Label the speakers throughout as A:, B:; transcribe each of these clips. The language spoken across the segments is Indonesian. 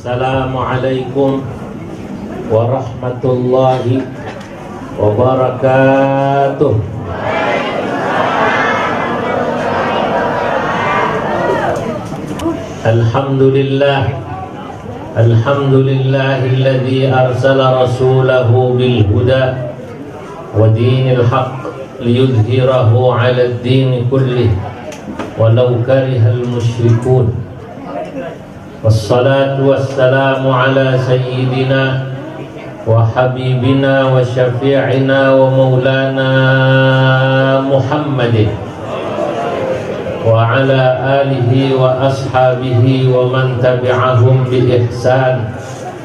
A: Assalamualaikum warahmatullahi wabarakatuh. Alhamdulillahilladzi arsala rasulahu bil huda wa dinil haqq liyudhhirahu 'alad din kullih walau karihal musyrikun. Wassalatu wassalamu ala sayyidina wa habibina wa syafi'ina wa maulana Muhammadin wa ala alihi wa ashabihi wa man tabi'ahum bi ihsan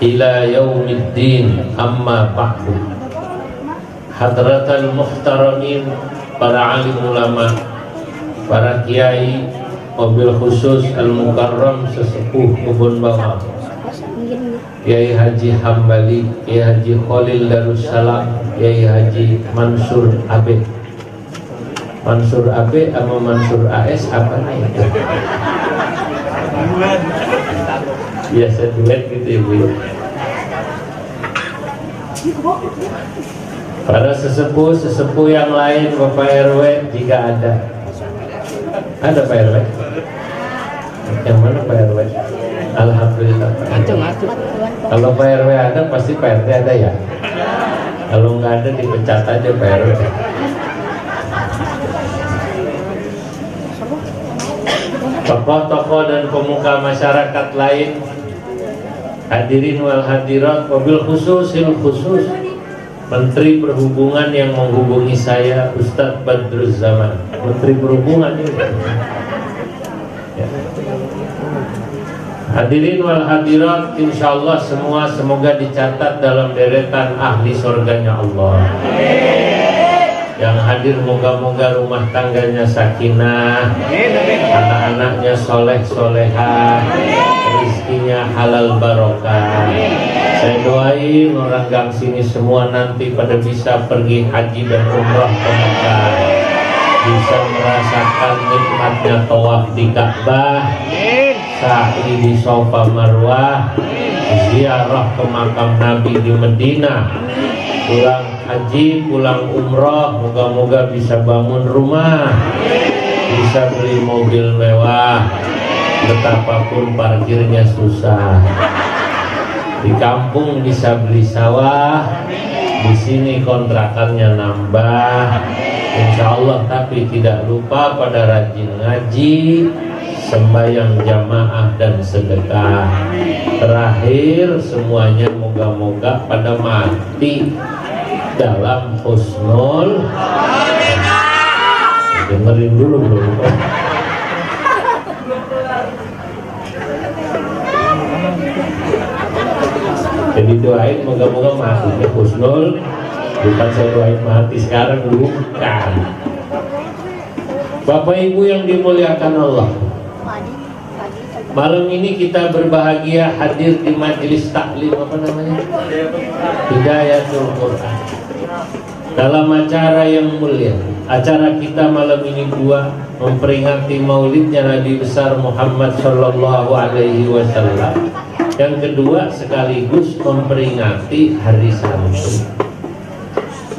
A: ila yaumiddin, amma ba'du. Hadratal muhtaramin, para alim ulama, para kiai, wabil khusus al-mukarram sesepuh Kebun Bawang, Kiai Haji Hambali, Kiai Haji Khalil Darussalam, Kiai Haji Mansur Abe. Mansur Abe sama Mansur AS apa nih? Biasa duet gitu ya Bu. Para sesepuh yang lain, Bapak RW jika ada. Ada Pak RW? Yang mana Pak RW? Alhamdulillah. Kalau Pak RW ada pasti Pak RT ada ya. Kalau nggak ada dipecat aja Pak RW. Tokoh-tokoh dan pemuka masyarakat lain, hadirin wal hadirat, wabil khususil khusus Menteri Perhubungan yang menghubungi saya, Ustadz Badruz Zaman, Menteri Perhubungan ini. Ya. Hadirin wal hadirat, insyaallah semua semoga dicatat dalam deretan ahli surganya Allah. Yang hadir moga-moga rumah tangganya sakinah, anak-anaknya soleh-solehah, rezekinya halal barokah. Saya doain orang gang sini semua nanti pada bisa pergi haji dan umrah ke Mekah, bisa merasakan nikmatnya tawaf di Ka'bah, sa'i di Safa Marwah, ziarah ke makam Nabi di Medina, pulang haji, pulang umrah, moga-moga bisa bangun rumah, bisa beli mobil mewah, betapapun parkirnya susah. Di kampung bisa beli sawah, di sini kontrakannya nambah, insya Allah. Tapi tidak lupa pada rajin ngaji, sembahyang jamaah dan sedekah. Terakhir semuanya moga-moga pada mati dalam husnul. Dengerin dulu belum? Jadi doain moga-moga mati husnul. Bukan saya doain mati sekarang, bukan. Bapak Ibu yang dimuliakan Allah, malam ini kita berbahagia hadir di majelis taklim, apa namanya? Hidayatul Quran. Dalam acara yang mulia, acara kita malam ini dua, memperingati maulidnya Nabi besar Muhammad Sallallahu Alaihi Wasallam. Yang kedua sekaligus memperingati Hari Santri.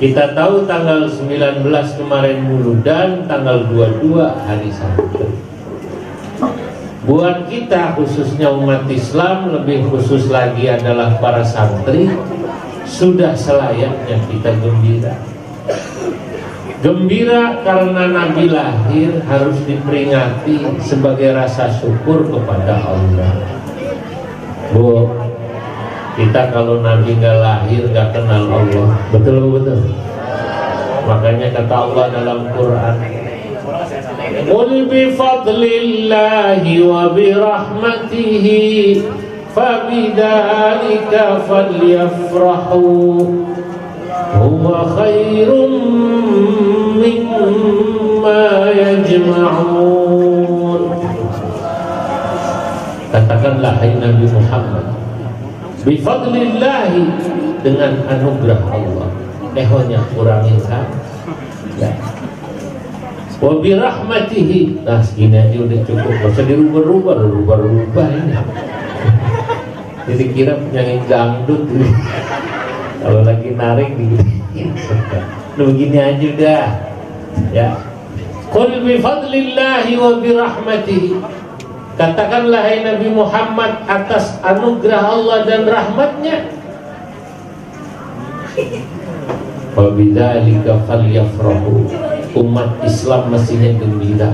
A: Kita tahu tanggal 19 kemarin Muludan, tanggal 22 Hari Santri. Buat kita khususnya umat Islam, lebih khusus lagi adalah para santri, sudah selayaknya kita gembira. Gembira karena Nabi lahir harus diperingati sebagai rasa syukur kepada Allah. Bu, kita kalau Nabi nggak lahir nggak kenal Allah, betul betul. Makanya kata Allah dalam Quran, qul bi fadlillahi wa bi rahmatihi fabidzalika falyafrahu huwa khairum mimma yajma'un. Katakanlah hai Nabi Muhammad, bi fadlillahi, dengan anugerah Allah. Ehonya kurangin kan? Ya. Wa bi rahmatihi, nah segini aja udah cukup, gak usah dirubah-rubah ini. Jadi kira penyanyi dangdut gitu. Kalau lagi narik gitu. Lu begini aja dah. Ya. Qul bi fadlillahi wa bi rahmatihi. Katakanlah hai Nabi Muhammad, atas anugerah Allah dan rahmatnya. Wa bidzalika falyafrahu. Umat Islam mestinya gembira.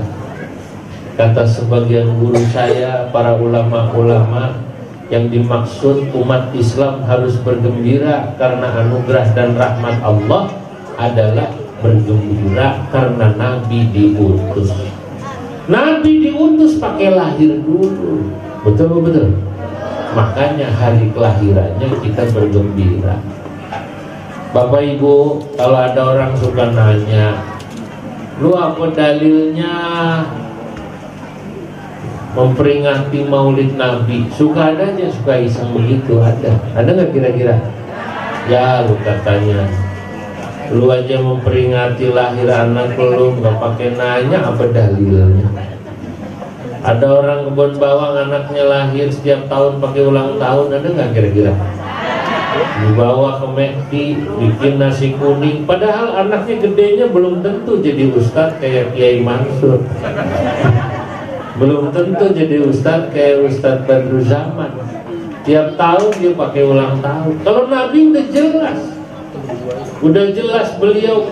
A: Kata sebagian guru saya, para ulama-ulama, yang dimaksud umat Islam harus bergembira karena anugerah dan rahmat Allah adalah bergembira karena Nabi diutus. Nabi diutus pakai lahir dulu, betul. Makanya hari kelahirannya kita bergembira. Bapak Ibu, kalau ada orang suka nanya, lu apa dalilnya memperingati Maulid Nabi? Suka ada aja, suka iseng begitu, ada nggak kira-kira? Ya lu katanya, lu aja memperingati lahir anak lu nggak pakai nanya apa dalilnya. Ada orang kebun bawang anaknya lahir setiap tahun pakai ulang tahun, ada nggak kira-kira? Dibawa ke McD, bikin nasi kuning, padahal anaknya gedenya belum tentu jadi ustadz kayak Kiai Mansur. Belum tentu jadi ustadz kayak Ustadz Badru Zaman. Tiap tahun dia pakai ulang tahun. Kalau Nabi udah jelas beliau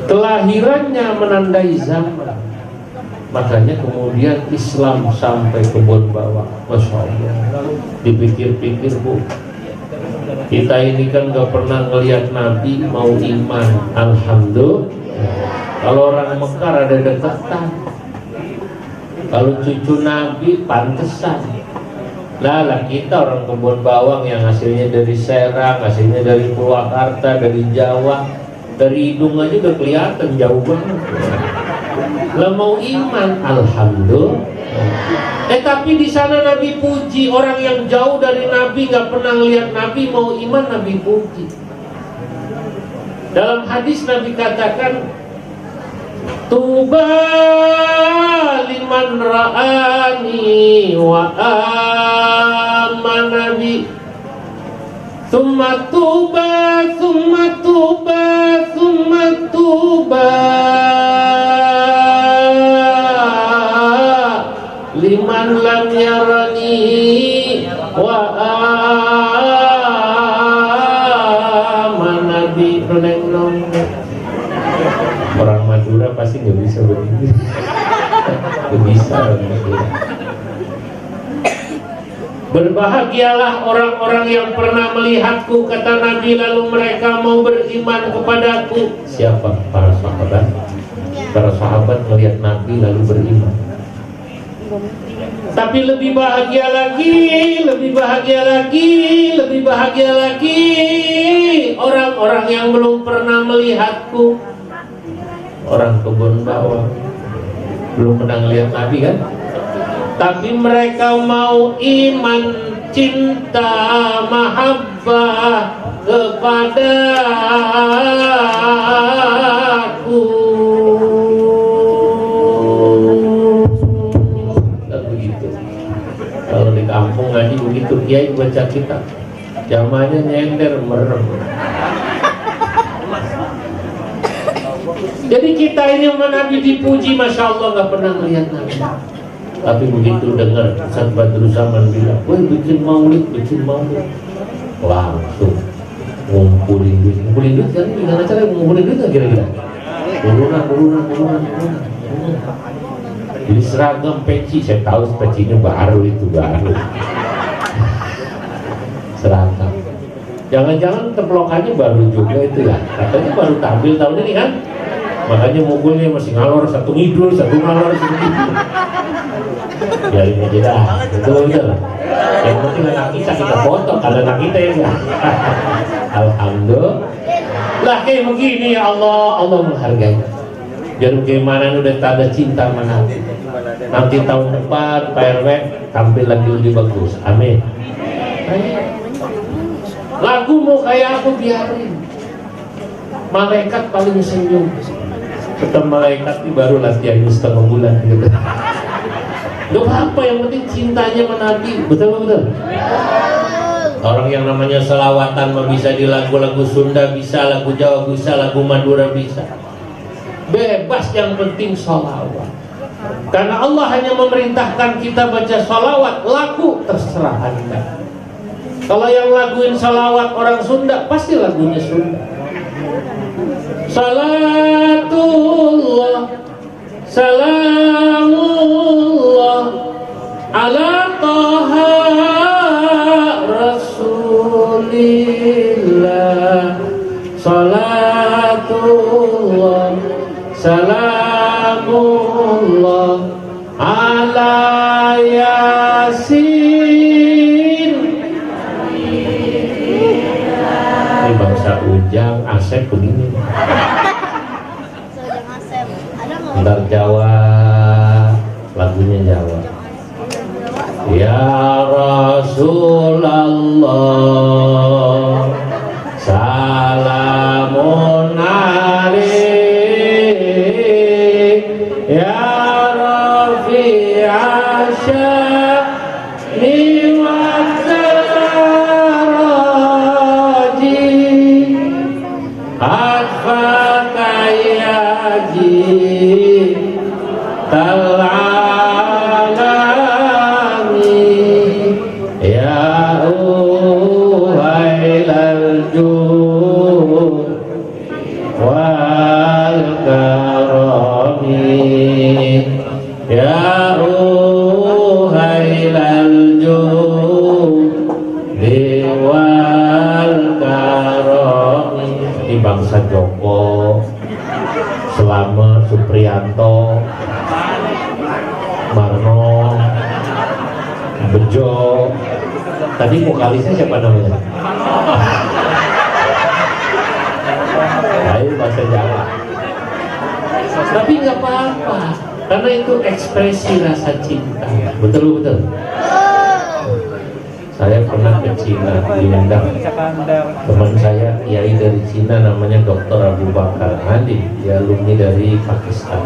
A: kelahirannya menandai zaman. Makanya kemudian Islam sampai kebun bawang. Masya Allah. Dipikir-pikir Bu, kita ini kan gak pernah ngelihat Nabi mau iman. Alhamdulillah. Kalau orang Mekar ada dekatan. Kalau cucu Nabi pantesan. Lah kita orang kebun bawang yang hasilnya dari Serang, hasilnya dari Purwakarta, dari Jawa, dari hidung aja udah kelihatan jauh banget. Lah mau iman, alhamdulillah. Tapi di sana Nabi puji, orang yang jauh dari Nabi nggak pernah lihat Nabi mau iman, Nabi puji. Dalam hadis Nabi katakan, Tuba liman ra'ani wa amana bi. Summa tuba, summa tuba, summa tuba liman lam yarani wa amana bi. Orang Madura pasti nggak bisa begini. Nggak bisa orang Madura. Berbahagialah orang-orang yang pernah melihatku, kata Nabi, lalu mereka mau beriman kepadaku. Siapa? Para sahabat. Para sahabat melihat Nabi lalu beriman. Tapi lebih bahagia lagi, lebih bahagia lagi, lebih bahagia lagi orang-orang yang belum pernah melihatku. Orang kebun bawang belum pernah lihat Nabi kan, tapi mereka mau iman, cinta, mahabbah kepada aku. Dan begitu. Kalau di kampung ngaji begitu, kiai baca kitab, jamaahnya nyender merem. Jadi kita ini sama Nabi dipuji, Masya Allah, gak pernah melihat Nabi. Tapi begitu dengar Ustadz Badru Zaman bilang, wah bikin maulid, langsung ngumpulin duit kan? Gimana cara ngumpulin duit gak kira-kira? Urunan. Jadi seragam, peci, saya tahu pecinya baru. Seragam. Jangan-jangan teplokannya baru juga itu ya. Katanya baru tampil tahun ini kan? Makanya mukulnya masih ngalor, satu ngidul, satu ngalor, satu ngidul. Biarin aja dah, betul. Yang penting anak kita foto, kalau anak kita ya. Alhamdulillah. Lah kayak begini ya Allah menghargai. Biar bagaimana udah tak ada cinta mana. Nanti tahun depan Pak RW tampil lagi lebih bagus. Amin. Lagu mau kayak aku biarin. Malaikat paling senyum. Ketemu malaikat ini baru latihan setengah bulan gitu. Gak apa-apa, yang penting cintanya sama Nabi. Betul. Orang yang namanya selawatan mah bisa di lagu-lagu Sunda, bisa lagu Jawa, bisa lagu Madura, bisa. Bebas, yang penting sholawat. Karena Allah hanya memerintahkan kita baca sholawat. Lagu terserah Anda. Kalau yang laguin sholawat orang Sunda, pasti lagunya Sunda. Salatullah, salamullah ala Taha Rasulillah. Salatullah, salamullah ala Yasin. Ini bangsa Ujang, Asep begini. Bentar Jawa, lagunya Jawa. Ya Rasulullah, salamun alaik, ya Rafi'a sya'ni wa daraji, atfaka yaji tal'alami, ya uhailal jud wal karami, ya uhailal jud wal karami. Ini bangsa Joko, Selama, Supriyanto, Marno, Bejo. Tadi vokalisnya siapa namanya? Ayo bahasa Jawa. Tapi nggak apa-apa, karena itu ekspresi rasa cinta. Betul. Saya pernah ke Cina, diundang teman saya, kiai dari Cina, namanya Dr. Abu Bakar Hadi, dia alumni dari Pakistan.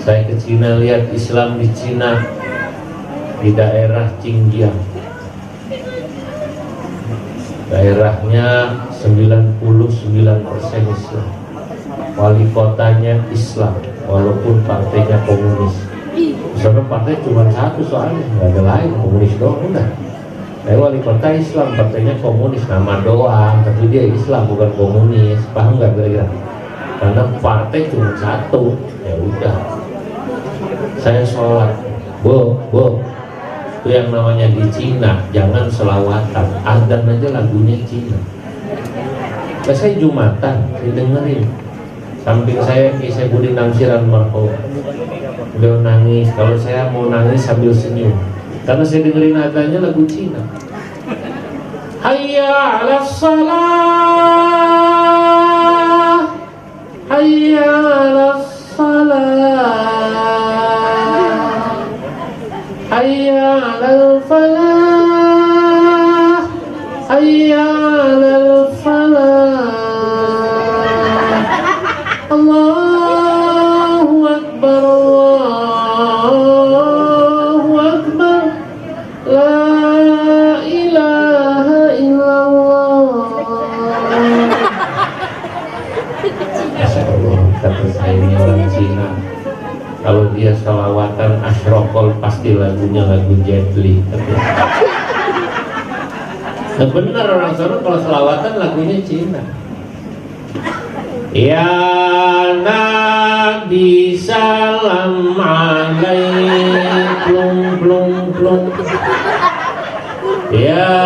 A: Saya ke Cina, lihat Islam di Cina, di daerah Xinjiang. Daerahnya 99% Islam. Wali kotanya Islam, walaupun partainya komunis. Soalnya partai cuma satu, soalnya nggak ada lain, komunis doang udah. Saya wali kota Islam, partainya komunis, nama doang, tapi dia Islam bukan komunis. Paham nggak kira-kira? Karena partai cuma satu, ya udah. Saya sholat, bu, itu yang namanya di Cina, jangan selawatan, adzan aja lagunya Cina. Saya Jumatan, saya dengerin. Samping saya Kiai Budi Namsiran Marhum, beliau nangis. Kalau saya mau nangis sambil senyum, karena saya dengerin adzannya lagu Cina. Hayya 'alas salah, hayya 'alas salah, hayya 'alal falah, hayya 'alal falah. Allahu Akbar, Allahu Akbar, la ilaha illallah. Masya Allah, kata saya ini orang Cina, kalau dia salawatan asyrokol pasti lagunya lagu Jet Li. Nah benar, orang sana kalau salawatan lagunya Cina. Ya Nabi salam alaikum, plung plung. Ya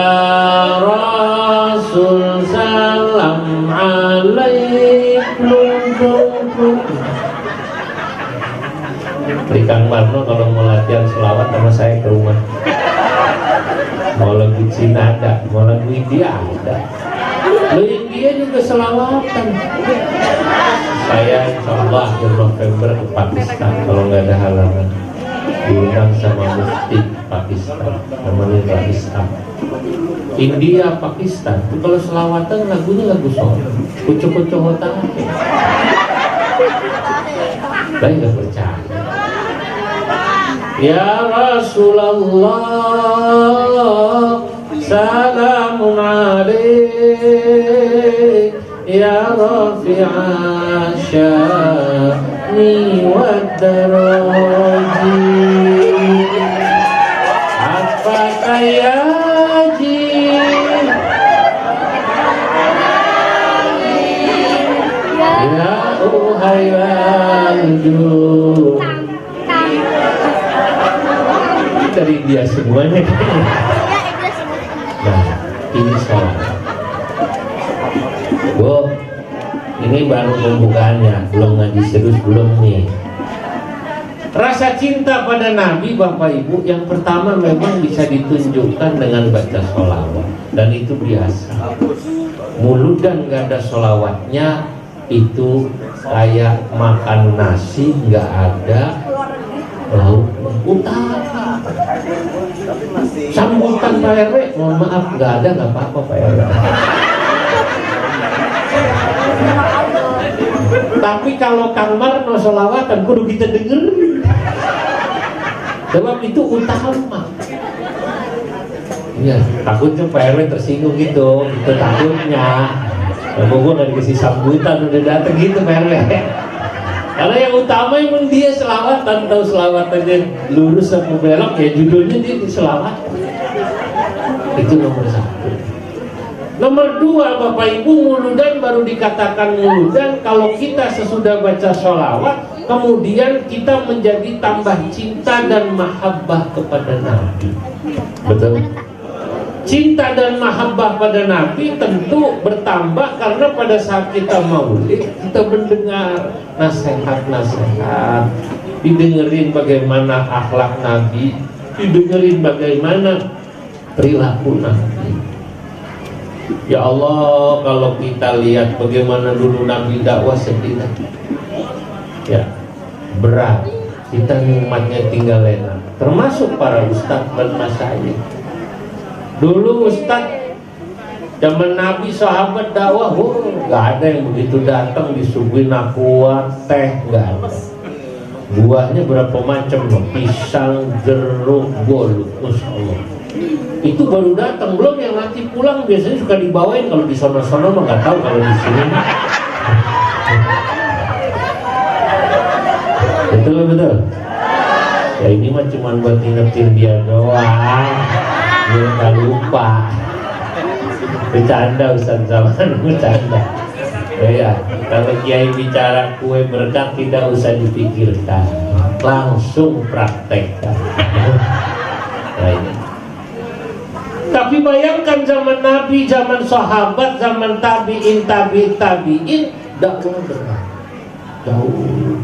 A: Rasul salam alaikum, plung plung. Kang Marno kalau mau latihan selawat sama saya ke rumah. Mau lagu Cina ada, mau lagu India ada. Lo India juga selawatan. Saya insya Allah akhir November ke Pakistan kalau nggak ada halangan, diundang sama mufti Pakistan, namanya Pakistan. India, Pakistan itu kalau selawatan lagunya lagu sholat, kucu-kucu hotak. Saya nggak percaya. Ya Rasulullah, salamun alaik, ya rafi'a sya'ni wa daraji, apa kayaji ya uhai wajud. Dari dia semuanya. Nah, ini sholat. Bu, ini baru pembukaannya, belum ngaji serius, belum nih. Rasa cinta pada Nabi, Bapak Ibu, yang pertama memang bisa ditunjukkan dengan baca sholawat, dan itu biasa. Mulut dan gak ada sholawatnya itu kayak makan nasi nggak ada lauk utama. Sambutan Pak RW, mohon maaf nggak ada, nggak apa-apa Pak RW. Tapi kalau Kang Marno sholawatan kudu kita denger, sebab itu utama. Ya, takutnya Pak RW tersinggung gitu, itu takutnya. Gue gak dikasih sambutan udah dateng gitu Pak RW. Karena yang utama emang dia selawatan, tahu selawatannya lurus atau belok ya judulnya dia selawatan. Itu nomor satu. Nomor dua, Bapak Ibu, muludan baru dikatakan muludan kalau kita sesudah baca sholawat kemudian kita menjadi tambah cinta dan mahabbah kepada Nabi. Betul? Cinta dan mahabbah pada Nabi tentu bertambah karena pada saat kita maulid kita mendengar nasihat-nasihat, didengerin bagaimana akhlak Nabi, didengerin bagaimana perilaku Nabi. Ya Allah, kalau kita lihat bagaimana dulu Nabi dakwah sedih, ya berat, kita nikmatnya tinggal enak, termasuk para ustadz dan masyayikh. Dulu Ustadz zaman Nabi sahabat dakwah, gak ada yang begitu datang disuguhin aqua, teh, gak ada. Buahnya berapa macam loh, pisang, jeruk, goluk, Masya Allah. Itu baru datang, belum yang nanti pulang biasanya suka dibawain. Kalau di sono-sono mah gak tahu, kalau di sini. Betul. Ya ini mah cuma buat ngingetin dia doang. Dia nggak lupa. Bercanda Ustaz Zaman, bercanda. Ya, kalau kiai bicara kue berkah tidak usah dipikirkan, langsung praktekkan. Tapi bayangkan zaman Nabi, zaman sahabat, zaman tabiin, dakwah berat, jauh.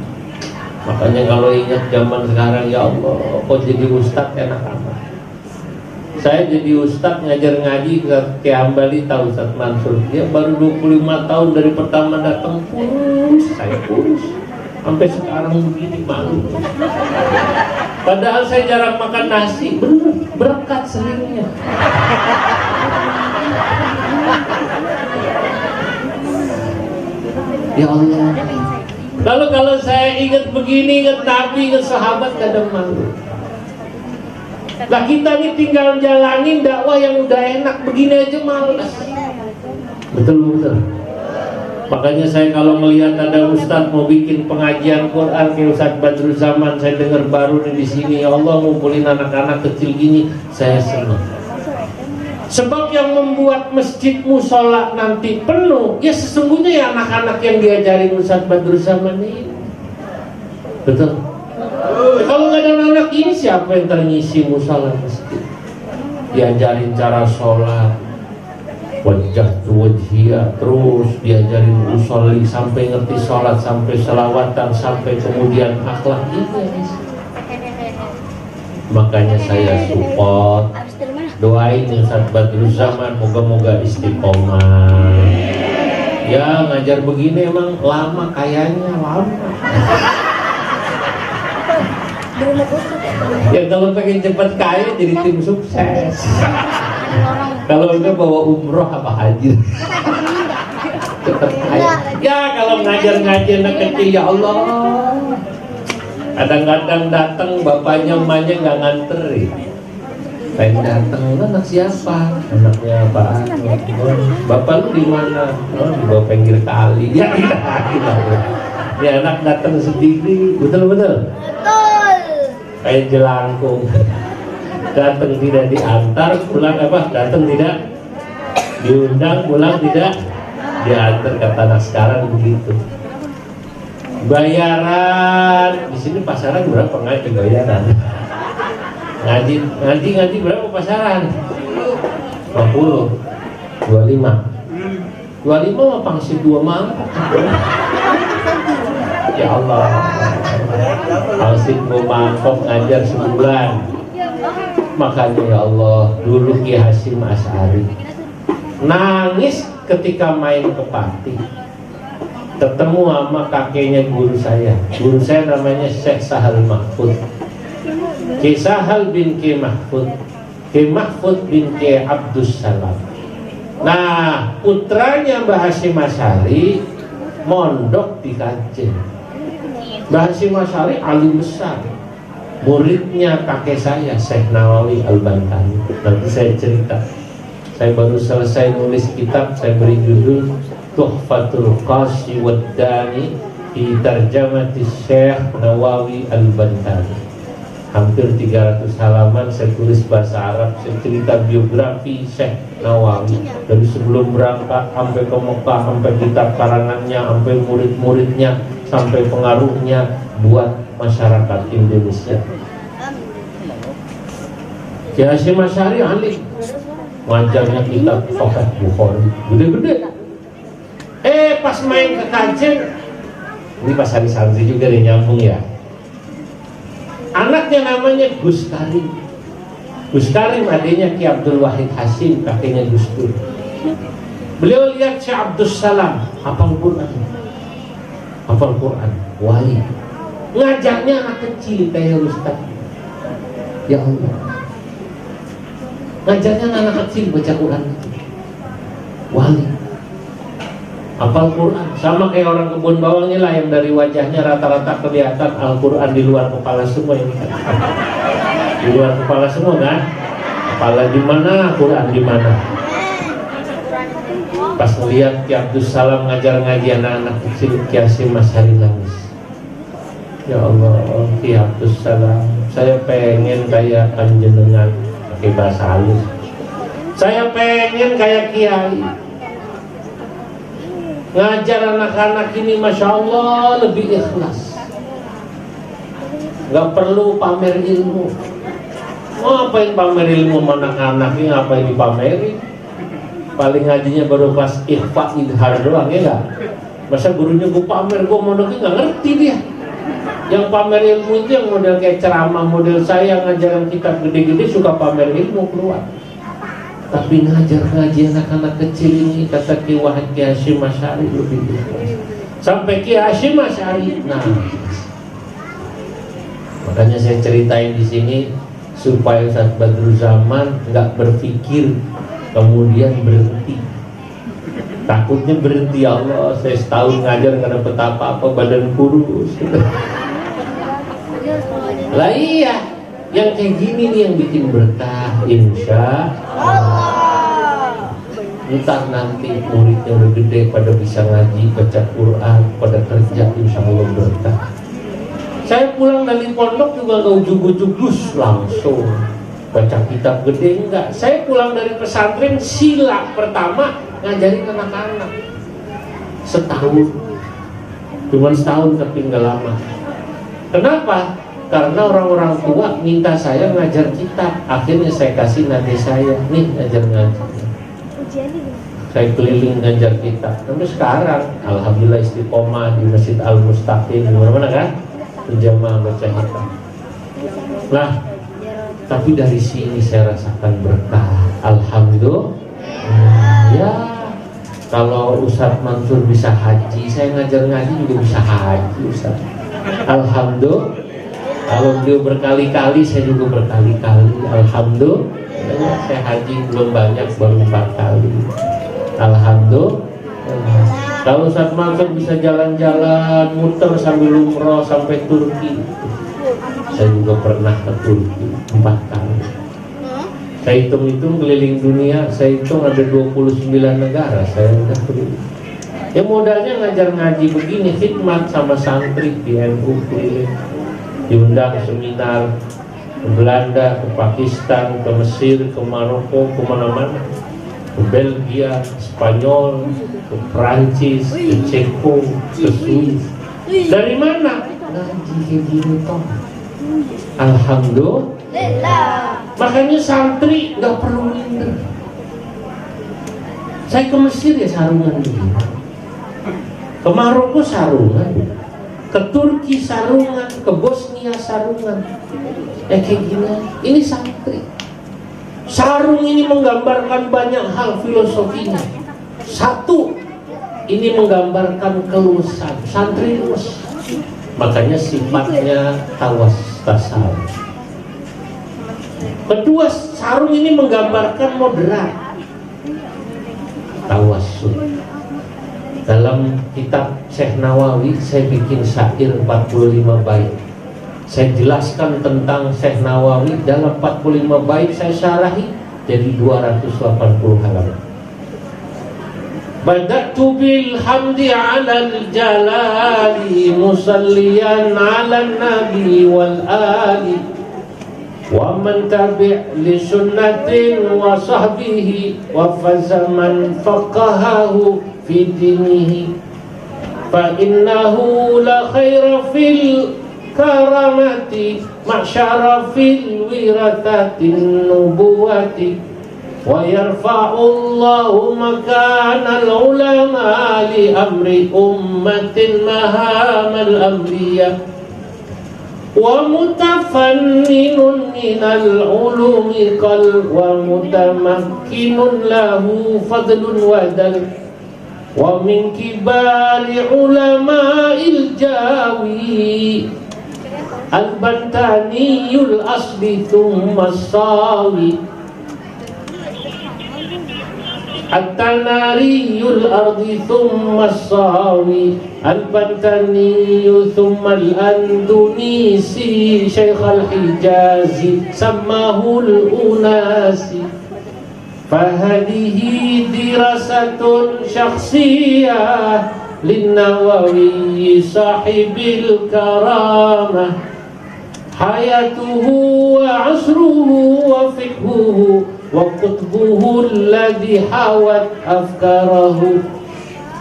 A: Makanya kalau ingat zaman sekarang, ya Allah, kok jadi ustadz enak amat. Saya jadi ustadz ngajar ngaji ke Hambali, tahu Ustadz Mansur. Dia baru 25 tahun dari pertama datang kurus, saya kurus. Sampai sekarang begini malu. Padahal saya jarang makan nasi, bener, berkat seringnya. Ya Allah. Lalu kalau saya ingat begini, ingat Nabi, ingat sahabat, kadang malu. Lah kita nih tinggal jalanin dakwah yang udah enak begini aja malas. Betul. Makanya saya kalau melihat ada ustadz mau bikin pengajian Quran kayak Ustadz Badrul Zaman, saya dengar baru nih di sini, ya Allah ngumpulin anak-anak kecil gini, saya senang. Sebab yang membuat masjid musola nanti penuh, ya sesungguhnya ya anak-anak yang diajarin Ustadz Badrul Zaman ini. Betul. Kalau nggak ada anak ini siapa yang terngisi musola masjid? Diajarin cara sholat, wajah wajhiyah, terus diajarin usolli sampai ngerti sholat, sampai selawatan, sampai kemudian akhlak ini. Makanya saya support, doain Ustadz Badrul Zaman moga-moga istiqomah. Ya ngajar begini emang lama, kayaknya lama. Ya kalau pengen cepat kaya jadi tim sukses. Kalau udah bawa umroh apa haji cepat kaya. Ya kalau ngajar-ngajar anak kecil, ya Allah Kadang-kadang datang bapaknya emaknya nggak nganterin. Pengen datang, anak siapa? Anaknya Pak. Bapak lu di mana? Oh, dibawa pinggir kali. Ya tidak. Ya anak datang sendiri, betul. Kayak jelangkung. Datang tidak diantar, pulang apa? Datang tidak diundang, pulang tidak diantar, kata anak sekarang begitu. Bayaran di sini pasaran berapa ngaji bayaran? Ngaji berapa pasaran? 50, 25 mah pangsit 2 mangkok. Ya Allah, pangsit 2 mangkok ngajar sebulan. Makanya ya Allah, dulu Ki Hasyim Asy'ari nangis ketika main ke Pati, ketemu sama kakeknya guru saya namanya Syekh Sahal Mahfud, Ki Sahal bin Ki Mahfud bin Ki Abdus Salam. Nah, putranya Mbah Hasyim Asy'ari mondok di Kajen. Mbah Hasyim Asy'ari alim besar, muridnya kakek saya Syekh Nawawi Al-Bantani. Nanti saya cerita. Saya baru selesai nulis kitab, saya beri judul Tuhfatul Qasi Waddani fi Tarjamati Syekh Nawawi Al-Bantani. Hampir 300 halaman saya tulis bahasa Arab, saya cerita biografi Syekh Nawawi dari sebelum berangkat sampai ke Mekah, sampai kitab karangannya, sampai murid-muridnya, sampai pengaruhnya buat masyarakat Indonesia. Ki Hasyim Asy'ari alim, ngajarnya kitab Sahih Bukhari gede-gede. Pas main ke Kajen, ini pas hari santri juga dia nyambung ya. Anaknya namanya Gus Karim. Gus Karim adiknya Ki Abdul Wahid Hasyim, kakeknya Gus Dur. Beliau lihat Syekh Abdus Salam hafal Quran, wali. Ngajarnya anak kecil kayak Ustaz. Ya Allah, ngajarnya anak kecil baca Quran itu, wali, hafal Quran. Sama kayak orang kebun bawangnya lah, yang dari wajahnya rata-rata kelihatan Al-Quran di luar kepala semua ini kan. Di luar kepala semua kan, kepala di mana, Quran di mana. Pas melihat Ki Abdus Salam ngajar ngaji anak-anak kecil, Ki Hasyim Asy'ari nangis. Ya Allah, Ki Abdus Salam, saya pengen kayak panjenengan, pakai bahasa halus. Saya pengen kayak Kiai, ngajar anak-anak ini Masya Allah lebih ikhlas, gak perlu pamer ilmu. Ngapain pamer ilmu anak-anak ini, ngapain dipamerin? Paling ngajinya baru kelas ikhfa idhar doang, ya gak? Masa gurunya gue pamer, gue mondoknya gak ngerti dia. Yang pamer ilmu itu yang model kayak ceramah, model saya ngajaran kitab gede-gede suka pamer ilmu keluar. Tapi ngaji anak-anak kecil ini, kata Ki Hasyim Asy'ari lebih ikhlas. Sampai Ki Hasyim Asy'ari, nah, makanya saya ceritain di sini supaya Ustaz Badruzzaman nggak berpikir kemudian berhenti. Takutnya berhenti, ya Allah, saya setahun ngajar nggak dapet apa-apa, badan kurus. Lah iya, yang kayak gini nih yang bikin berkah, insya Allah. Entar nanti muridnya udah gede, pada bisa ngaji, baca Quran, pada kerja, insya Allah berkah. Saya pulang dari pondok juga gak ujug-ujug langsung baca kitab gede, enggak. Saya pulang dari pesantren, sila pertama ngajarin anak-anak setahun, cuman setahun tapi nggak lama. Kenapa? Karena orang-orang tua minta saya ngajar kitab. Akhirnya saya kasih nade saya, nih ngajar ngaji. Saya keliling ngajar kitab sampai sekarang. Alhamdulillah istiqomah di Masjid Al-Mustaqim, mana-mana kan berjamaah baca kitab. Nah, tapi dari sini saya rasakan berkah. Alhamdulillah. Ya, kalau Ustadz Mansur bisa haji, saya ngajar ngaji juga bisa haji, Ustadz. Alhamdulillah. Kalau beliau berkali-kali, saya juga berkali-kali. Alhamdulillah. Saya haji belum banyak, baru 4 kali. Alhamdulillah. Kalau Ustadz Mansur bisa jalan-jalan, muter sambil umroh sampai Turki, Saya juga pernah ke Turki 4 kali. Saya hitung-hitung keliling dunia, saya hitung ada 29 negara saya udah keliling. Ya modalnya ngajar ngaji begini, khidmat sama santri di NU keliling. Diundang seminar ke Belanda, ke Pakistan, ke Mesir, ke Maroko, kemana-mana, ke Belgia, Spanyol, ke Prancis, ke Ceko, ke Swiss. Dari mana? Ngaji kayak gini toh. Alhamdulillah. Makanya santri nggak perlu minder. Saya ke Mesir ya sarungan begini, ke Maroko sarungan, ke Turki sarungan, ke Bosnia sarungan. Kayak gini, ini santri. Sarung ini menggambarkan banyak hal filosofinya. Satu, ini menggambarkan keluasan. Santri luas. Makanya sifatnya tawas tasawuf. Kedua, sarung ini menggambarkan moderat, tawassul. Dalam kitab Syekh Nawawi saya bikin syair 45 bait. Saya jelaskan tentang Syekh Nawawi dalam 45 bait, saya syarahi jadi 280 halaman. Bada'tu bil hamdi 'alal jalali musalliyan 'alan nabi wal ali wa man tabi' li sunnatin wa sahbihi wa faza man faqahahu fi dinihi fa innahu la khaira fil karamati ma'syara fil wiratatin nubuwati wa yarfa'u Allahu makanal ulama li amri ummatin mahamal amriyah wa mutafanninun minal ulumi qal wa mutamakkinun lahu fadlun wadal wa min kibari ulama'il jawi al-bantaniyul asli thumma sawi at-tanariyul ardi thumma sawi al-bantaniyu thumma al-andunisi syekh al-hijazi sammahul unasi fahadihi dirasatun syakhsiyah lin-Nawawi sahibil karamah hayatuhu wa asruhu wa fiqhuhu wa qutbuhu alladhi hawat afkarahu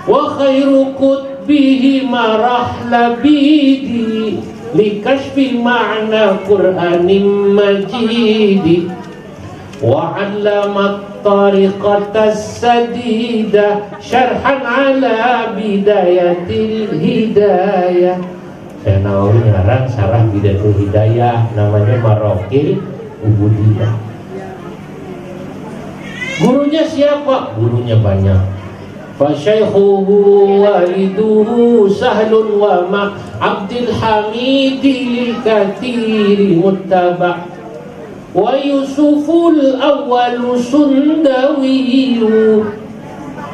A: wa khairu qutbihi marahla bidi li kashfi ma'na Qur'anim majidi wa 'allama tariqatas sadida syarhan ala bidayatil hidayah. Saya Nawawi ngarang syarah bidayatul hidayah, namanya Marokil Ubudiyah. Gurunya siapa? Gurunya banyak. Fa syaikhuhu waliduhu sahlun wa ma Abdul Hamidil kathiri muttaba wa Yusuful awwalu sundawiyu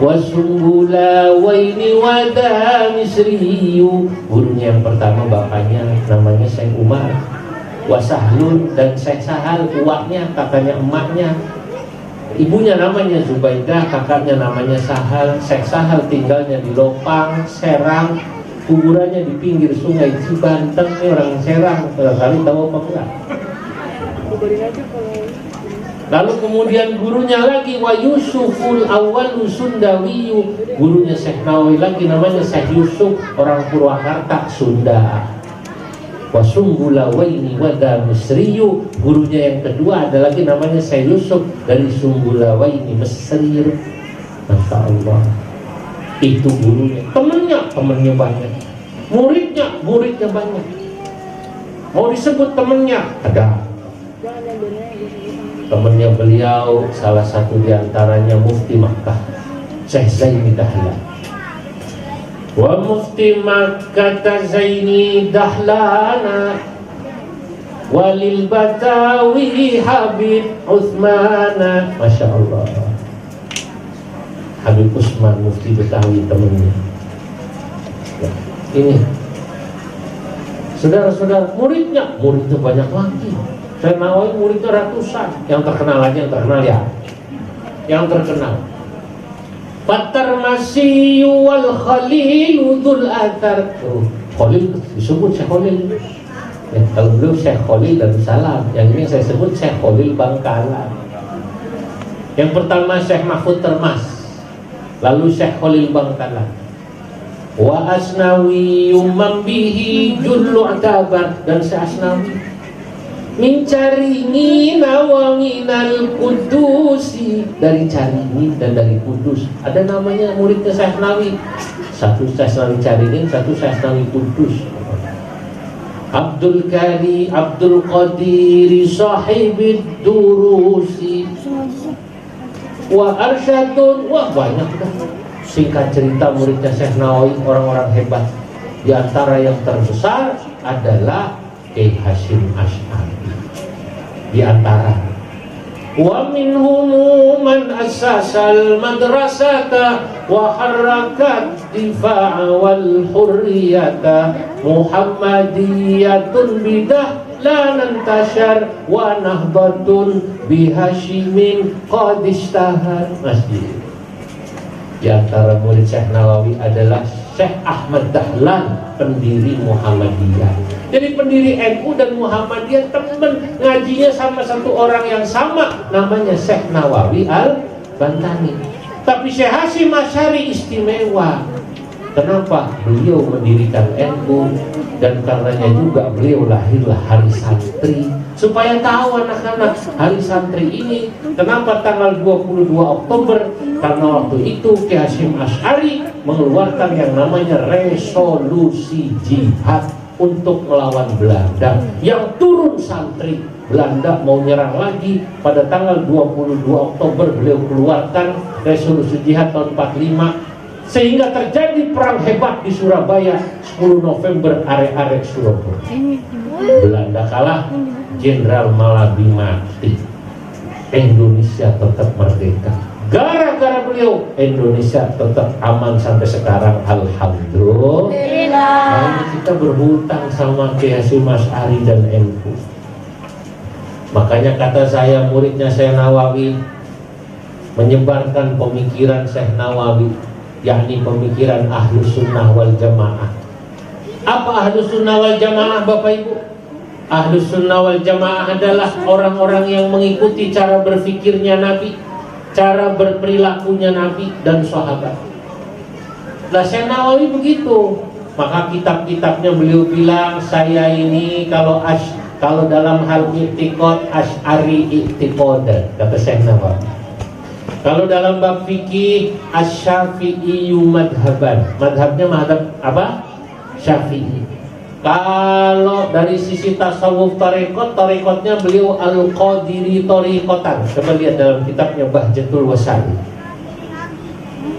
A: wa Sumbulawaini wada misriyu. Gurunya yang pertama bapaknya namanya Syekh Umar, wa Sahlun dan Syekh Sahal, uaknya kakaknya emaknya. Ibunya namanya Zubaidah, kakaknya namanya Sahal. Syekh Sahal tinggalnya di Lopang, Serang, kuburannya di pinggir sungai Cibanteng. Ini orang Serang, kali tahu apa enggak? Lalu kemudian gurunya lagi wa Yusuful awwalu sundawiyu. Gurunya Syekh Nawawi lagi namanya Syekh Yusuf, orang Purwakarta, Sunda. Wa Sumbulawaini wada misriyu. Gurunya yang kedua ada lagi namanya Syekh Yusuf dari Sumbulawaini, Mesir. Masya Allah. Itu gurunya. Temennya banyak. Muridnya banyak. Mau disebut temennya ada. Temennya beliau salah satu diantaranya Mufti Makkah, Syekh Zaini Dahlan. Wa Mufti Makkah Zaini Dahlana walil Batawi Habib Utsmana. Masya Allah. Habib Utsman Mufti Betawi temennya. Ini Saudara-saudara, muridnya banyak lagi. Syekh Nawawi muridnya ratusan. Yang terkenal aja, yang terkenal. Fatarmasi wal Khalil dzul athar. Khalil disebut Syekh Khalil. Ya, kalau beliau Syekh Khalil Darussalam, yang ini saya sebut Syekh Khalil Bangkalan. Yang pertama Syekh Mahfud Termas, lalu Syekh Khalil Bangkalan. Wa Asnawi mambihi jullu atabar, dan Syekh Asnawi min caringin awanginal kudusi, dari caringin dan dari kudus. Ada namanya muridnya Syekh Asnawi, satu Syekh Asnawi caringin, satu Syekh Asnawi kudus. Abdul Kari Abdul Qadiri sahibid durusi wa arsyadun. Wah, banyak dah. Singkat cerita muridnya Syekh Nawawi orang-orang hebat. Di antara yang terbesar adalah Kiai Hasyim Asy'ari. Di antara wa minhum man assasal madrasata wa harakat difa' wal hurriyata Muhammadiyatun bidah la nantashar wa nahbatun bihashimin qad ishtahar. Masjid. Di antara murid Syekh Nawawi adalah Syekh Ahmad Dahlan, pendiri Muhammadiyah. Jadi pendiri NU dan Muhammadiyah teman, ngajinya sama satu orang yang sama, namanya Syekh Nawawi Al-Bantani. Tapi Syekh Hasyim Asy'ari istimewa. Kenapa? Beliau mendirikan NU, dan karenanya juga beliau lahirlah Hari Santri. Supaya tahu anak-anak Hari Santri ini, kenapa tanggal 22 Oktober? Karena waktu itu Kiai Hasyim Asy'ari mengeluarkan yang namanya resolusi jihad untuk melawan Belanda. Yang turun santri, Belanda mau nyerang lagi, pada tanggal 22 Oktober beliau keluarkan resolusi jihad tahun 45. Sehingga terjadi perang hebat di Surabaya 10 November arek-arek Surabaya. Belanda kalah, Jenderal Malabi mati. Indonesia tetap merdeka. Gara-gara beliau, Indonesia tetap aman sampai sekarang, alhamdulillah. Nah, kita berhutang sama Kiai Hasyim Asy'ari dan NU. Makanya kata saya, muridnya Syekh Nawawi menyebarkan pemikiran Syekh Nawawi, yakni pemikiran Ahlus Sunnah wal Jamaah. Apa Ahlus Sunnah wal Jamaah, Bapak Ibu? Ahlus Sunnah wal Jamaah adalah orang-orang yang mengikuti cara berfikirnya Nabi, cara berperilakunya Nabi dan sahabat. Nah, Syekh Nawawi begitu. Maka kitab-kitabnya beliau bilang, saya ini kalau dalam hal i'tiqad Asy'ari i'tiqadan, kata Syekh Nawawi. Kalau dalam bab fikih Asy-Syafi'iyyu madhaban. Madhabnya madhab apa? Syafi'i. Kalau dari sisi tasawuf tarekotnya beliau Al-Qadiri tarekotan. Coba lihat dalam kitabnya Bahjatul Wasali.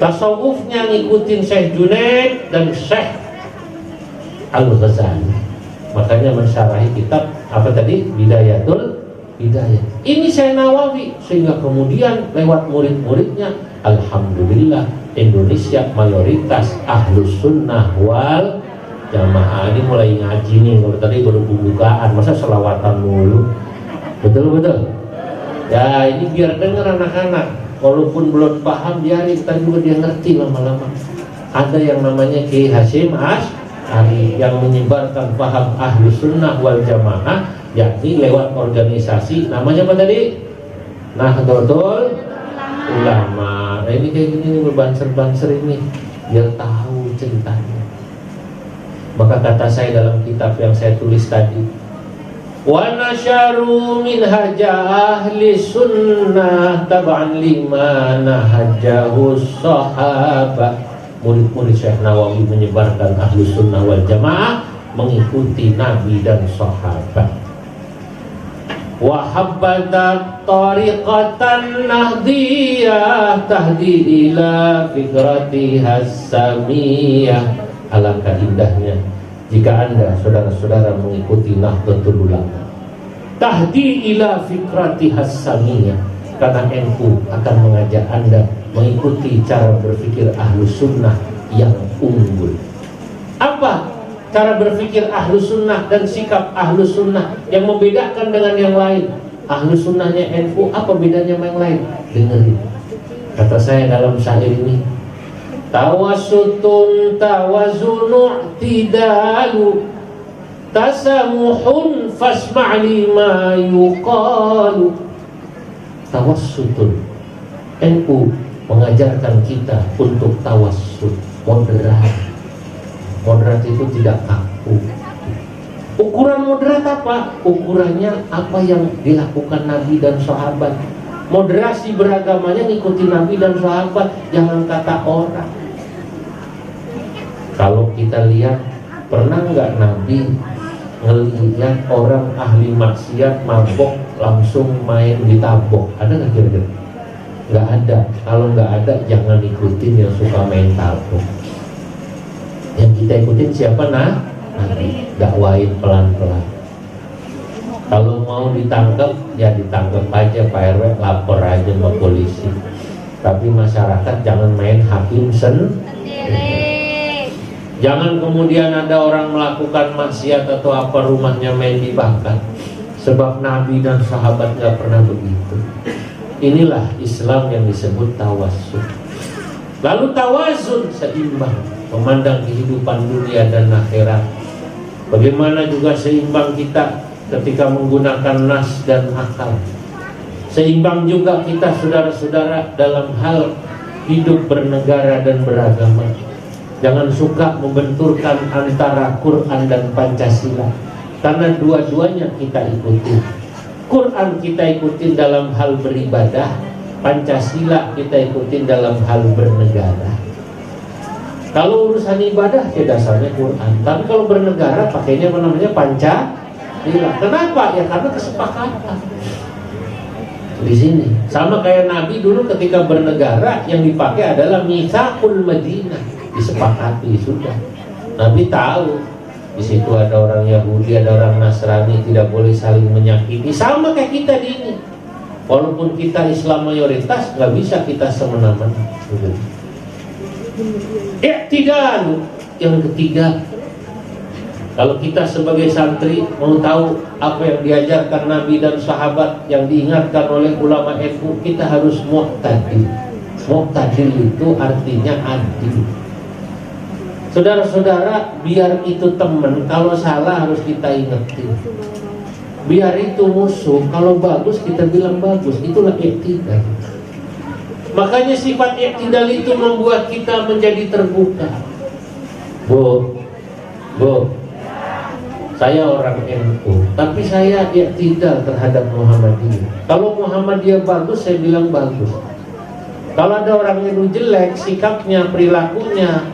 A: Tasawufnya ngikutin Syekh Junaid dan Syekh Al-Ghazali. Makanya mensyarahi kitab apa tadi? Bidayatul Hidayah. Ini Syekh Nawawi, sehingga kemudian lewat murid-muridnya, alhamdulillah Indonesia mayoritas Ahlus Sunnah wal Jamaah. Ini mulai ngaji nih, kalau tadi baru pembukaan, masa selawatan mulu. Betul-betul. Ya, ini biar dengar anak-anak. Walaupun belum paham, biarin, kita juga dia ngerti lama-lama. Ada yang namanya Kiai Hasyim Asy'ari yang menyebarkan paham Ahlus Sunnah wal Jamaah, yakni lewat organisasi namanya apa tadi? Nahdlatul Ulama. Nah, ini kayak gini berbanser-banser ini biar tahu ceritanya. Maka kata saya dalam kitab yang saya tulis tadi, wa nasyaru minhaja ahli sunnah tab'an lima nahajahus sahabah. Murid-murid Syekh Nawawi menyebarkan Ahlu Sunnah wal Jamaah mengikuti Nabi dan sahabat. Wa habbatat tariqatan nahdiyah tahdi ila fikratiha samiyah. Alangkah indahnya jika Anda saudara-saudara mengikuti Nahdlatul Ulama, tahdi ila fikratiha samiyah, karena NU akan mengajak Anda mengikuti cara berpikir Ahlus Sunnah yang unggul. Apa? cara berpikir ahlu sunnah dan sikap ahlu sunnah yang membedakan dengan yang lain. Ahlu sunnahnya NU, apa bedanya sama yang lain? Dengerin. Kata saya dalam syair ini, tawassutun tawazunu tidalu tasamuhun fasma' lima yuqalu. Tawassutun, NU mengajarkan kita untuk tawassut, moderat. Moderat itu tidak kaku. Ukuran moderat apa? Ukurannya apa yang dilakukan Nabi dan sahabat. Moderasi beragamanya ngikuti Nabi dan sahabat, jangan kata orang. Kalau kita lihat, pernah nggak Nabi ngelihat orang ahli maksiat mabok langsung main ditabok? Ada nggak kira-kira? Nggak ada. Kalau nggak ada, jangan ikutin yang suka main tabok. Yang kita ikutin siapa? Nabi. Dakwain pelan-pelan. Kalau mau ditangkap, ya ditangkap aja Pak RW, lapor aja sama polisi. Tapi masyarakat jangan main hakim sendiri. Jangan kemudian ada orang melakukan maksiat atau apa, rumahnya main dibakar. Sebab Nabi dan sahabat gak pernah begitu. Inilah Islam yang disebut tawassul. Lalu tawazun, seimbang, memandang kehidupan dunia dan akhirat. Bagaimana juga seimbang kita ketika menggunakan nas dan akal. Seimbang juga kita saudara-saudara dalam hal hidup bernegara dan beragama. Jangan suka membenturkan antara Quran dan Pancasila, karena dua-duanya kita ikuti. Quran kita ikutin dalam hal beribadah, Pancasila kita ikutin dalam hal bernegara. Kalau urusan ibadah ya dasarnya Quran, tapi kalau bernegara pakainya apa namanya? Pancasila. Kenapa? Ya karena kesepakatan. Di sini sama kayak Nabi dulu ketika bernegara yang dipakai adalah Mitsaqul Madinah, disepakati sudah. Nabi tahu di situ ada orang Yahudi, ada orang Nasrani, tidak boleh saling menyakiti. Sama kayak kita di ini. Walaupun kita Islam mayoritas, nggak bisa kita semena-mena. I'tidal. Yang ketiga, kalau kita sebagai santri mau tahu apa yang diajarkan Nabi dan sahabat yang diingatkan oleh ulama NU, kita harus mu'tadil. Mu'tadil itu artinya adil. Saudara-saudara, biar itu teman, kalau salah harus kita ingetin. Biar itu musuh, kalau bagus kita bilang bagus. Itulah i'tidal. Makanya sifat i'tidal itu membuat kita menjadi terbuka. Bu, saya orang NU, tapi saya i'tidal terhadap Muhammadiyah. Kalau Muhammadiyah bagus, saya bilang bagus. Kalau ada orang NU jelek, sikapnya, perilakunya,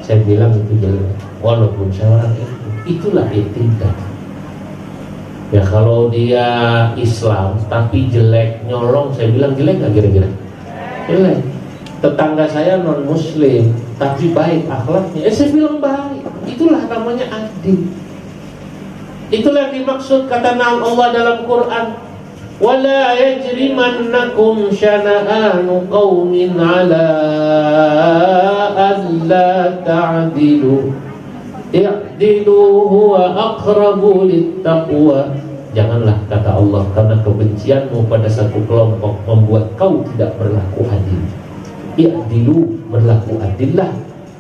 A: saya bilang itu jelek. Walaupun saya orang NU, itulah i'tidal. Ya kalau dia Islam tapi jelek, nyolong, saya bilang jelek nggak kira-kira? Jelek. Tetangga saya non muslim tapi baik akhlaknya, saya bilang baik. Itulah namanya adil. Itulah yang dimaksud kata Allah dalam Quran, wala yajrimannakum syana'anu qaumin ala alla ta'dilu i'dilu huwa aqrabu littaqwa. Janganlah, kata Allah, karena kebencianmu pada satu kelompok membuat kau tidak berlaku adil. I'dilu, berlaku adillah.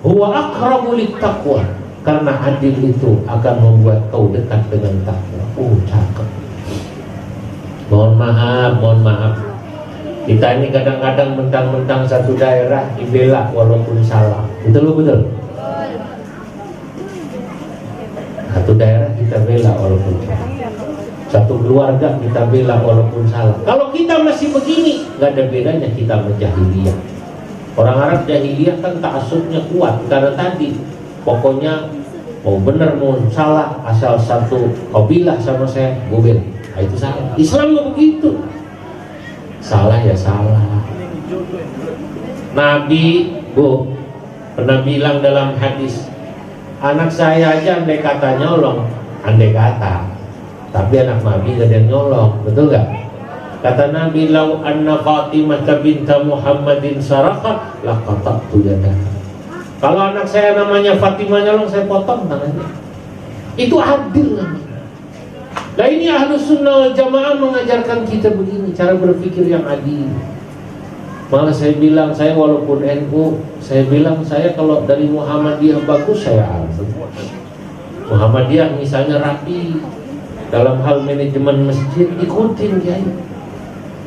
A: Huwa aqrabu littaqwa, karena adil itu akan membuat kau dekat dengan takwa. Cakep. Mohon maaf. Kita ini kadang-kadang mentang-mentang satu daerah dibela walaupun salah. Betul? Satu daerah kita bela walaupun salah. Satu keluarga kita bela walaupun salah. Kalau kita masih begini, nggak ada bedanya kita sama jahiliyah. Orang Arab jahiliyah kan ta'assubnya kuat, karena tadi pokoknya mau benar mau salah, asal satu kabilah sama saya, gue bela. Nah, itu salah. Islam nggak begitu. Salah ya salah. Nabi pernah bilang dalam hadis, anak saya aja andai kata nyolong, andai kata, tapi anak Nabi gak ada yang nyolong, betul gak? Kata Nabi, lau anna Fatimah binta Muhammadin sarakat laqata'tu yadaha. Kalau anak saya namanya Fatimah nyolong, saya potong tangannya. Itu adil namanya. Nah ini Ahlus Sunnah wal Jamaah mengajarkan kita begini, cara berpikir yang adil. Malah saya bilang, saya walaupun NU, saya bilang saya kalau dari Muhammadiyah bagus saya ambil. Muhammadiyah misalnya rapi dalam hal manajemen masjid, ikutin ya.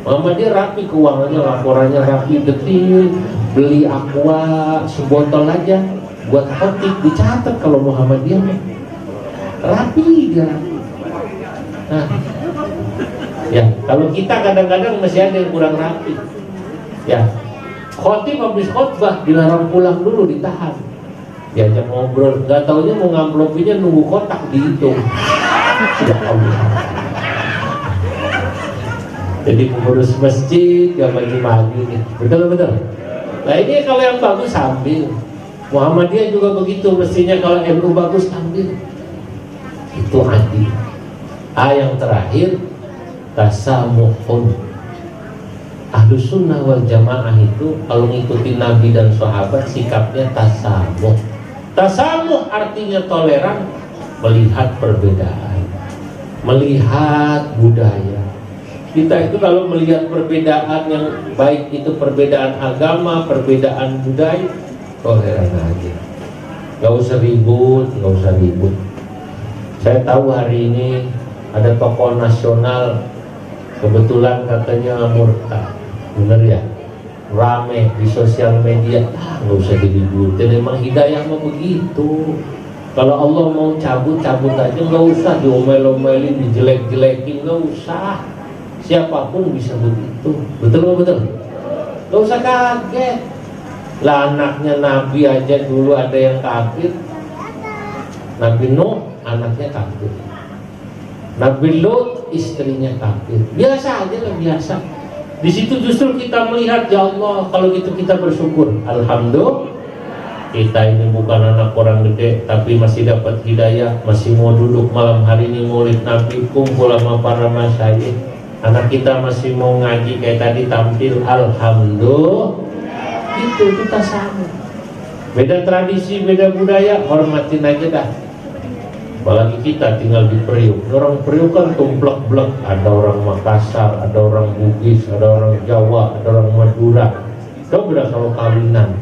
A: Muhammadiyah rapi keuangannya, laporannya rapi, detil, beli aqua sebotol aja buat khotib dicatat. Kalau Muhammadiyah rapi dia. Nah, ya kalau kita kadang-kadang masih ada yang kurang rapi. Ya, khotib habis khotbah dilarang pulang dulu, ditahan. Diajak ngobrol, nggak taunya mau ngamplopinya nunggu kotak dihitung. Ya Allah. Jadi pengurus masjid gak bagi-bagi nih, betul. Nah ini kalau yang bagus ambil. Muhammadiyah juga begitu, mestinya kalau NU bagus ambil. Itu adil. Yang terakhir tasamuhun. Ahlus Sunnah wal Jamaah itu kalau ngikutin Nabi dan sahabat sikapnya tasamuh. Tasamuh artinya toleran, melihat perbedaan, melihat budaya. Kita itu kalau melihat perbedaan yang baik itu perbedaan agama, perbedaan budaya, toleran aja. Gak usah ribut. Saya tahu hari ini ada tokoh nasional kebetulan katanya murtad. Bener ya, rame di sosial media. Nggak usah diributin, emang hidayah mau begitu. Kalau Allah mau cabut aja, nggak usah diomel-omelin, dijelek-jelekin, nggak usah. Siapapun bisa begitu, betul? Nggak usah kaget. Lah anaknya Nabi aja dulu ada yang kafir. Nabi Nuh anaknya kafir. Nabi Lut istrinya kafir. Biasa aja lah, biasa. Di situ justru kita melihat, ya Allah, kalau gitu kita bersyukur. Alhamdulillah, kita ini bukan anak orang gede, tapi masih dapat hidayah, masih mau duduk malam hari ini maulid Nabi, kumpul sama para masyayikh. Anak kita masih mau ngaji kayak tadi tampil, alhamdulillah. Itu kita sama. Beda tradisi, beda budaya, hormatin aja dah. Apalagi kita tinggal di Priuk. Orang Priuk kan tumplek-blek. Ada orang Makassar, ada orang Bugis, ada orang Jawa, ada orang Madura. Itu beda kalau kawinan.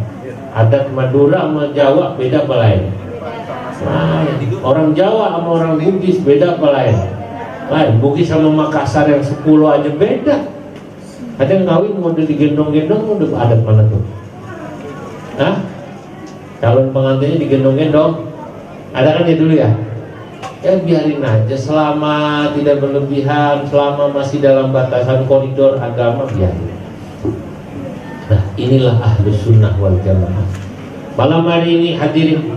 A: Adat Madura sama Jawa beda apa lain? Orang Jawa sama orang Bugis beda apa lain? Bugis sama Makassar yang 10 aja beda. Ada yang kawin model digendong-gendong, udah adat mana tuh? Hah? Calon pengantinnya digendong-gendong. Ada kan ya dulu ya? Ya biarin aja, selama tidak berlebihan, selama masih dalam batasan koridor agama, biarin. Nah inilah Ahlus Sunnah wal Jamaah. Malam hari ini hadirin,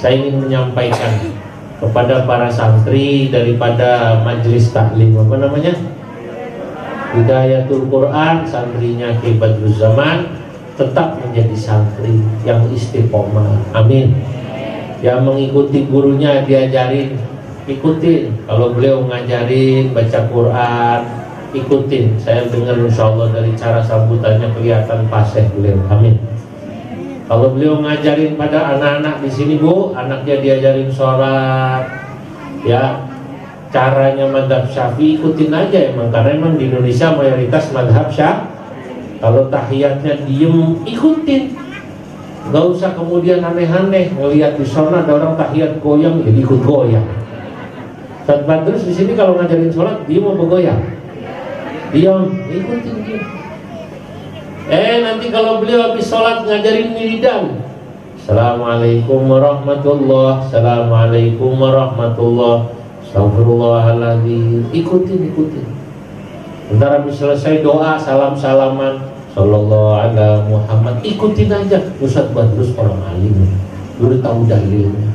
A: saya ingin menyampaikan kepada para santri daripada Majelis Taklim, apa namanya? Hidayatul Quran, santrinya Ki Badruzzaman, tetap menjadi santri yang istiqomah. Amin. Yang mengikuti gurunya, diajarin, ikutin. Kalau beliau ngajarin baca Quran, ikutin. Saya dengar insya Allah dari cara sambutannya kelihatan fasih beliau. Amin. Kalau beliau ngajarin pada anak-anak di sini, Bu, anaknya diajarin sholat, ya caranya madhab Syafi'i, ikutin aja emang, karena emang di Indonesia mayoritas madhab Syafi'i. Kalau tahiyatnya diem, ikutin. Gak usah kemudian aneh-aneh ngelihat di sana ada orang tahiyat goyang, jadi ikut goyang. Ustaz Badrus di sini kalau ngajarin sholat, dia mau bergoyang, diam, ikutin dia. Nanti kalau beliau habis sholat ngajarin wiridan, Assalamualaikum warahmatullah, Assalamualaikum warahmatullah, Astagfirullahaladzim, ikutin. Bentar habis selesai doa, salam-salaman, Sallallahu ala Muhammad, ikutin aja. Ustaz Badrus orang alim, udah tahu dalilnya.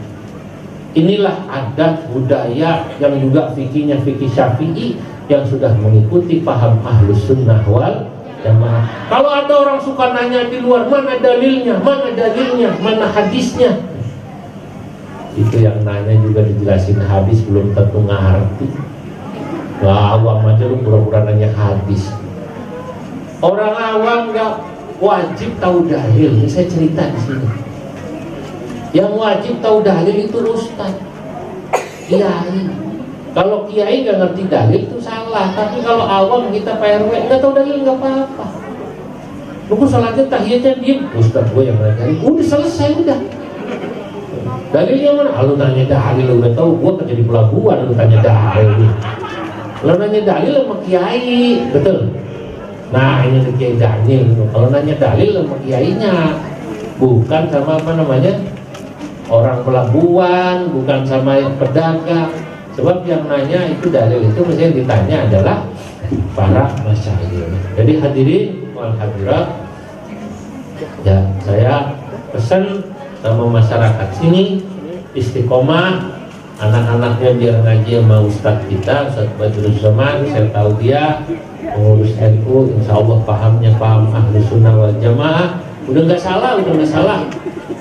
A: Inilah adat budaya yang juga fikihnya fikih Syafi'i yang sudah mengikuti paham Ahlus Sunnah wal Jamaah. Kalau ada orang suka nanya di luar, mana dalilnya, mana hadisnya, itu yang nanya juga dijelasin hadis belum tentu ngerti. Lah awam aja lu pura-pura nanya hadis. Orang awam nggak wajib tahu dalil. Ini saya cerita di sini. Yang wajib tahu dalil itu ustaz. kiai. Kalau kiai nggak ngerti dalil itu salah, tapi kalau awam kita PRW nggak tahu dalil nggak apa-apa. Lu sholatnya tahiyatnya diem, Ustaz gue yang ngajarin, udah selesai udah. Dalilnya mana? Lu nanya dalil udah tahu, gue kerja di pelabuhan, lu tanya dalil. Lu nanya dalil sama kiai, betul? Nah ini Kiai Daniel. Kalau nanya dalil sama kiainya, bukan sama apa namanya orang pelabuhan, bukan sama pedagang. Sebab yang nanya itu dalil itu mesti yang ditanya adalah para masyayikh. Jadi hadirin wal hadirat, ya saya pesan sama masyarakat sini istiqomah, anak-anaknya biar ngaji sama ustadz kita, Ustadz Badrus Zaman. Saya tahu dia pengurus NU, insya Allah pahamnya paham ahlu sunnah wal jamaah. Udah nggak salah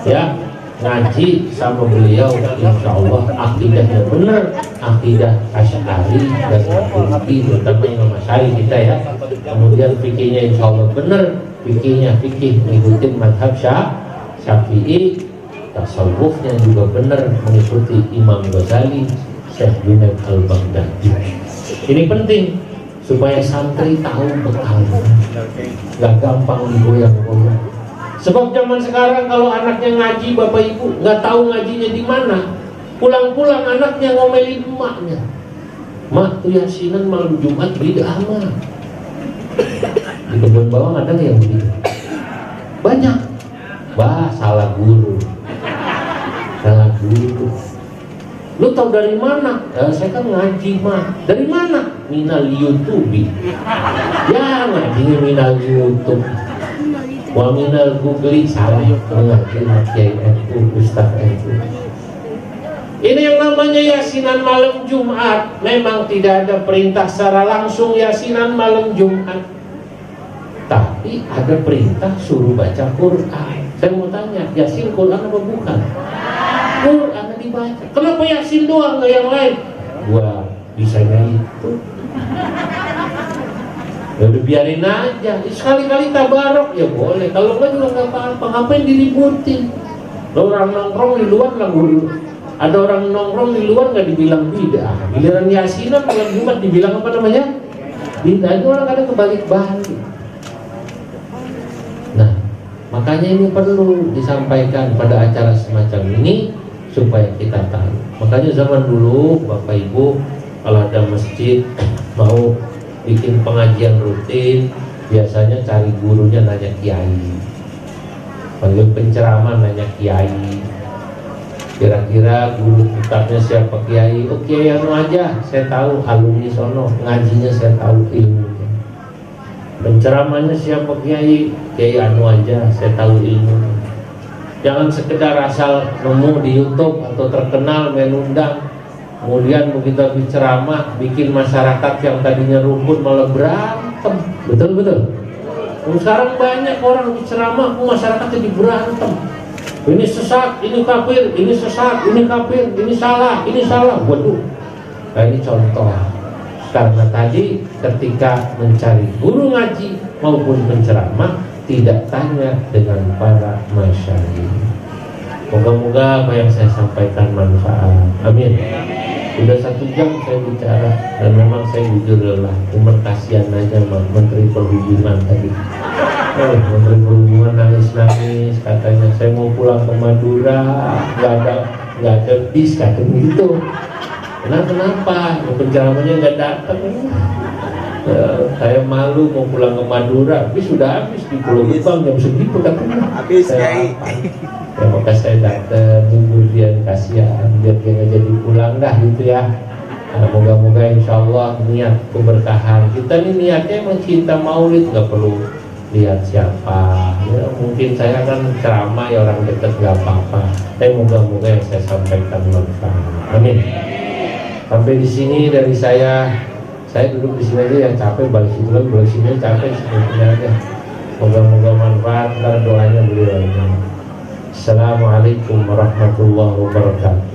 A: ya, ngaji sama beliau insya Allah akidahnya benar, akidah Asy'ari dan Maturidi terutama Imam Asy'ari kita ya. Kemudian fikihnya insya Allah benar, fikihnya fikih mengikuti madhab Syafi'i, tasawufnya juga benar mengikuti Imam Ghazali, Syekh Junaid Al-Baghdadi. Ini penting supaya santri tahu bekal, nggak gampang digoyang-goyang. Sebab zaman sekarang kalau anaknya ngaji, bapak ibu nggak tahu ngajinya di mana, pulang-pulang anaknya ngomelin emaknya, mak tuh yasinan malam Jumat bid'ah mah. Di kebun bawang ada yang begitu? Banyak. Bah, salah guru. Lu tahu dari mana? Saya kan ngaji mah. Dari mana? Minal YouTube. Ya ngajinya minal YouTube. Wa minal Google. Salah ngaji Kiai NU, Ustaz NU. Ini yang namanya yasinan malam Jumat. Memang tidak ada perintah secara langsung yasinan malam Jumat, tapi ada perintah suruh baca Quran. Saya mau tanya, yasin Quran apa bukan? Quran dibaca. Kenapa yasin doang nggak yang lain? Wah, bisanya itu. Ya udah biarin aja. Sekali-kali tabarok ya boleh. Kalau enggak juga nggak apa-apa. Ngapain diributin? Orang nongkrong di luar lah dulu. Ada orang nongkrong di luar nggak dibilang bid'ah. Giliran yasinan malam Jumat dibilang apa namanya? Bid'ah. Itu orang kadang kebalik-balik. Nah, makanya ini perlu disampaikan pada acara semacam ini supaya kita tahu. Makanya zaman dulu Bapak Ibu kalau ada masjid mau bikin pengajian rutin, biasanya cari gurunya nanya kiai. Panggil penceramah nanya kiai. Kira-kira guru tetapnya siapa kiai? Oh kiai anu aja, saya tahu alumni sono, ngajinya saya tahu ilmunya. Penceramahnya siapa kiai? Kiai anu aja, saya tahu ilmu. Jangan sekedar asal nemu di YouTube atau terkenal menundang, kemudian begitu berceramah bikin masyarakat yang tadinya rukun malah berantem. Betul. Sekarang banyak orang berceramah, masyarakat jadi berantem. Ini sesat, ini kafir, ini sesat, ini kafir, ini salah, ini salah. Waduh, nah ini contoh. Karena tadi ketika mencari guru ngaji maupun penceramah tidak tanya dengan para masyayikh. Moga-moga apa yang saya sampaikan manfaat. Amin. Sudah 1 jam saya bicara dan memang saya jujur lelah. Cuma kasihan aja sama Menteri Perhubungan tadi. Menteri Perhubungan nangis-nangis katanya saya mau pulang ke Madura, nggak ada bis katanya gitu. Kenapa? Penceramahnya nggak datang. Saya malu mau pulang ke Madura, bis sudah habis di Pulau Gebang jam segitu katanya. Habis ya, maka saya datang kemudian kasihan biar dia nggak jadi pulang dah gitu ya. Nah, moga-moga insya Allah niat keberkahan kita ini niatnya mencinta maulid, nggak perlu lihat siapa ya, mungkin saya kan ceramah ya orang dekat nggak apa-apa, tapi moga-moga yang saya sampaikan manfaat. Amin. Sampai di sini dari saya duduk di sini aja yang capek, balik situ lagi, balik sini capek, sebetulnya aja. Moga-moga manfaat, karena doanya beliau ini. Assalamualaikum warahmatullahi wabarakatuh.